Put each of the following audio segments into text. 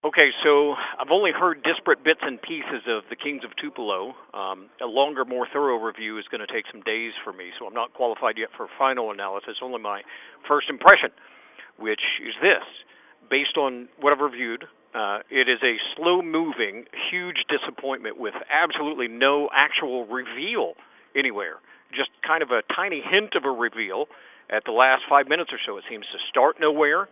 Okay, so I've only heard disparate bits and pieces of the Kings of Tupelo. A longer, more thorough review is going to take some days for me, so I'm not qualified yet for final analysis, only my first impression, which is this. Based on what I've reviewed, it is a slow-moving, huge disappointment with absolutely no actual reveal anywhere. Just kind of a tiny hint of a reveal at the last 5 minutes or so. It seems to start nowhere,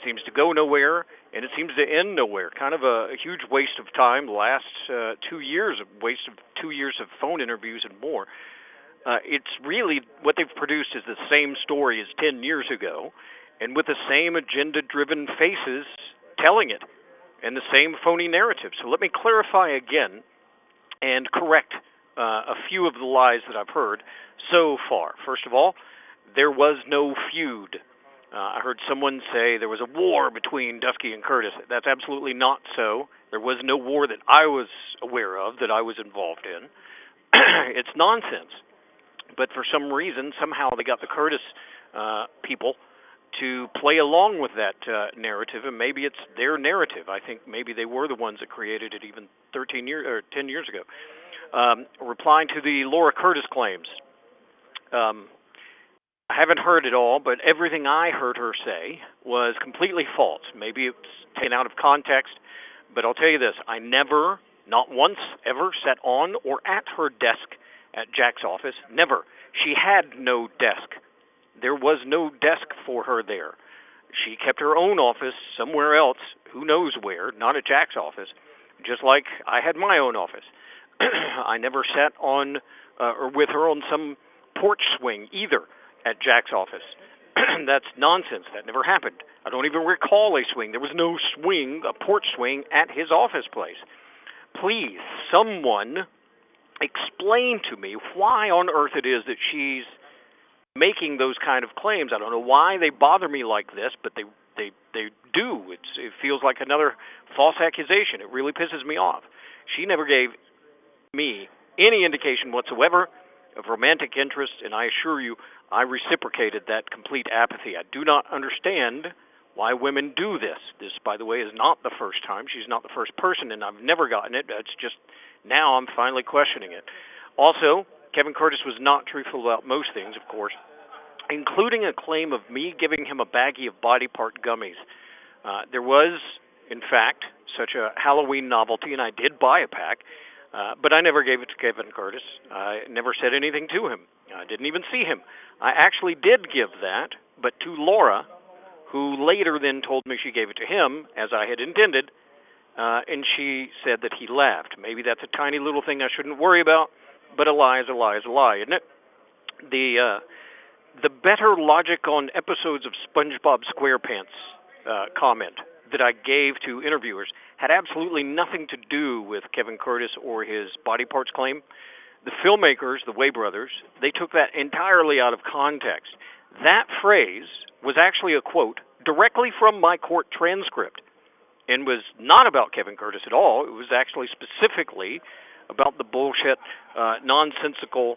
seems to go nowhere, and it seems to end nowhere. Kind of a huge waste of time. The last 2 years, a waste of 2 years of phone interviews and more. It's really what they've produced is the same story as 10 years ago, and with the same agenda-driven faces telling it, and the same phony narrative. So let me clarify again and correct a few of the lies that I've heard so far. First of all, there was no feud. I heard someone say there was a war between Dutschke and Curtis. That's absolutely not so. There was no war that I was aware of, that I was involved in. It's nonsense. But for some reason, somehow they got the Curtis people to play along with that narrative, and maybe it's their narrative. I think maybe they were the ones that created it even 13 years or 10 years ago. Replying to the Laura Curtis claims. I haven't heard it all, but everything I heard her say was completely false. Maybe it's taken out of context, but I'll tell you this. I never, not once, ever sat on or at her desk at Jack's office. Never. She had no desk. There was no desk for her there. She kept her own office somewhere else, who knows where, not at Jack's office, just like I had my own office. I never sat on or with her on some porch swing either at Jack's office. That's nonsense. That never happened. I don't even recall a swing. There was no swing, a porch swing, at his office place. Please, someone explain to me why on earth it is that she's making those kind of claims. I don't know why they bother me like this, but they do. It feels like another false accusation. It really pisses me off. She never gave me any indication whatsoever of romantic interest, and I assure you, I reciprocated that complete apathy. I do not understand why women do this. This, by the way, is not the first time. She's not the first person, and I've never gotten it. It's just now I'm finally questioning it. Also, Kevin Curtis was not truthful about most things, of course, including a claim of me giving him a baggie of body part gummies. There was, in fact, such a Halloween novelty, and I did buy a pack, but I never gave it to Kevin Curtis. I never said anything to him. I didn't even see him. I actually did give that, but to Laura, who later then told me she gave it to him, as I had intended, and she said that he laughed. Maybe that's a tiny little thing I shouldn't worry about, but a lie is a lie is a lie, isn't it? The better logic on episodes of SpongeBob SquarePants comment that I gave to interviewers had absolutely nothing to do with Kevin Curtis or his body parts claim. The filmmakers, the Way brothers, they took that entirely out of context. That phrase was actually a quote directly from my court transcript and was not about Kevin Curtis at all. It was actually specifically about the bullshit, nonsensical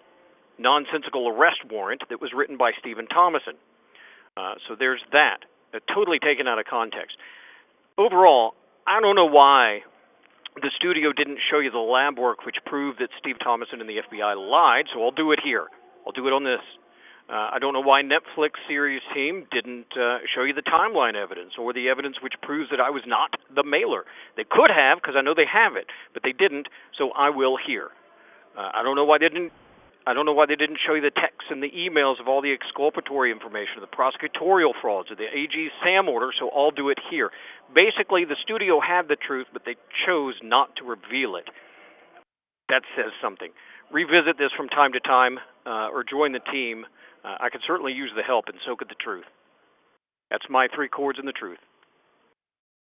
arrest warrant that was written by Stephen Thomason. So there's that. Totally taken out of context. Overall, I don't know why the studio didn't show you the lab work which proved that Steve Thomason and the FBI lied, so I'll do it here. I'll do it on this. I don't know why Netflix series team didn't show you the timeline evidence or the evidence which proves that I was not the mailer. They could have, because I know they have it, but they didn't, so I will here. I don't know why they didn't show you the texts and the emails of all the exculpatory information, the prosecutorial frauds, or the AG's SAM order, so I'll do it here. Basically, the studio had the truth, but they chose not to reveal it. That says something. Revisit this from time to time, or join the team. I could certainly use the help, and so could the truth. That's my 3 chords in the truth.